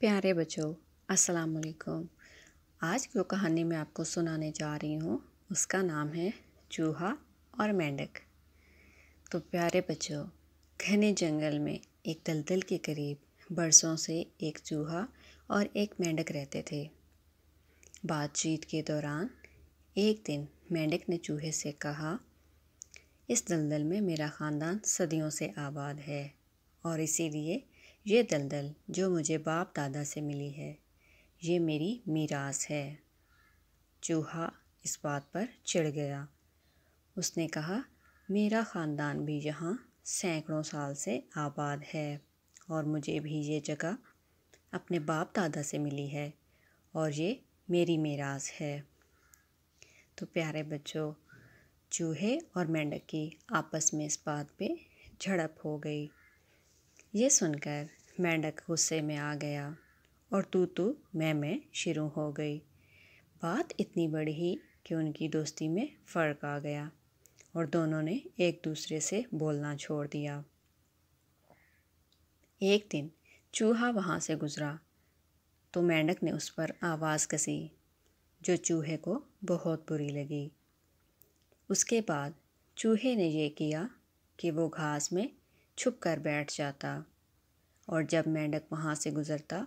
प्यारे बच्चों, अस्सलाम वालेकुम। आज जो कहानी मैं आपको सुनाने जा रही हूँ उसका नाम है चूहा और मेंढक। तो प्यारे बच्चों, घने जंगल में एक दलदल के करीब बरसों से एक चूहा और एक मेंढक रहते थे। बातचीत के दौरान एक दिन मेंढक ने चूहे से कहा, इस दलदल में मेरा ख़ानदान सदियों से आबाद है और इसीलिए ये दलदल जो मुझे बाप दादा से मिली है, ये मेरी मीरास है। चूहा इस बात पर चिढ़ गया। उसने कहा, मेरा ख़ानदान भी यहाँ सैकड़ों साल से आबाद है और मुझे भी ये जगह अपने बाप दादा से मिली है और ये मेरी मीरास है। तो प्यारे बच्चों, चूहे और मेंढक की आपस में इस बात पे झड़प हो गई। ये सुनकर मेंढक गुस्से में आ गया और तू मैं शुरू हो गई। बात इतनी बढ़ी कि उनकी दोस्ती में फ़र्क आ गया और दोनों ने एक दूसरे से बोलना छोड़ दिया। एक दिन चूहा वहाँ से गुज़रा तो मेंढक ने उस पर आवाज़ कसी, जो चूहे को बहुत बुरी लगी। उसके बाद चूहे ने ये किया कि वो घास में छुप कर बैठ जाता और जब मेंढक वहाँ से गुज़रता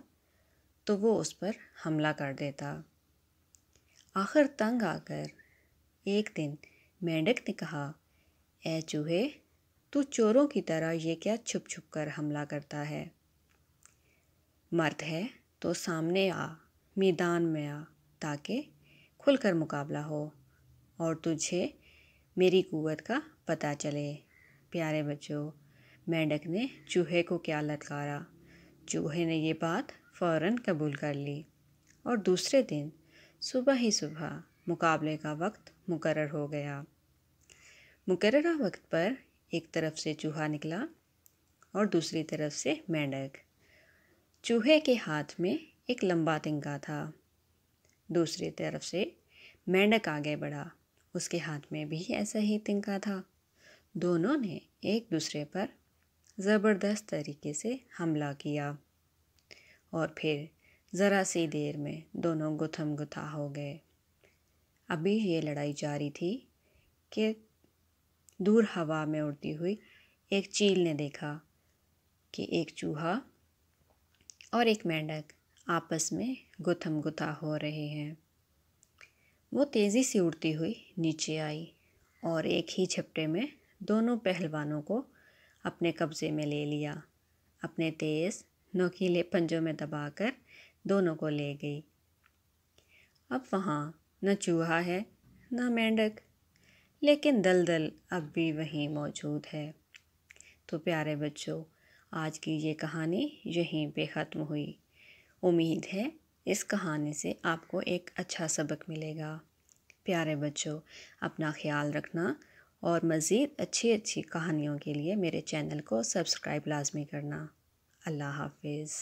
तो वो उस पर हमला कर देता। आखिर तंग आकर एक दिन मेंढक ने कहा, ऐ चूहे, तू चोरों की तरह ये क्या छुप छुप कर हमला करता है? मर्द है तो सामने आ, मैदान में आ, ताकि खुलकर मुकाबला हो और तुझे मेरी कुव्वत का पता चले। प्यारे बच्चों, मेंढक ने चूहे को क्या ललकारा। चूहे ने ये बात फ़ौरन कबूल कर ली और दूसरे दिन सुबह ही सुबह मुकाबले का वक्त मुकर्रर हो गया। मुकर्ररा वक्त पर एक तरफ से चूहा निकला और दूसरी तरफ से मेंढक। चूहे के हाथ में एक लंबा तिनका था। दूसरी तरफ से मेंढक आगे बढ़ा, उसके हाथ में भी ऐसा ही तिनका था। दोनों ने एक दूसरे पर ज़बरदस्त तरीके से हमला किया और फिर ज़रा सी देर में दोनों गुथम गुथा हो गए। अभी ये लड़ाई जारी थी कि दूर हवा में उड़ती हुई एक चील ने देखा कि एक चूहा और एक मेंढक आपस में गुथम गुथा हो रहे हैं। वो तेज़ी से उड़ती हुई नीचे आई और एक ही झपटे में दोनों पहलवानों को अपने कब्ज़े में ले लिया। अपने तेज़ नोकीले पंजों में दबाकर दोनों को ले गई। अब वहाँ न चूहा है न मेंढक, लेकिन दलदल अब भी वहीं मौजूद है। तो प्यारे बच्चों, आज की ये कहानी यहीं पे ख़त्म हुई। उम्मीद है इस कहानी से आपको एक अच्छा सबक मिलेगा। प्यारे बच्चों, अपना ख्याल रखना और मज़ीद अच्छी अच्छी कहानियों के लिए मेरे चैनल को सब्सक्राइब लाज़मी करना। अल्लाह हाफ़िज़।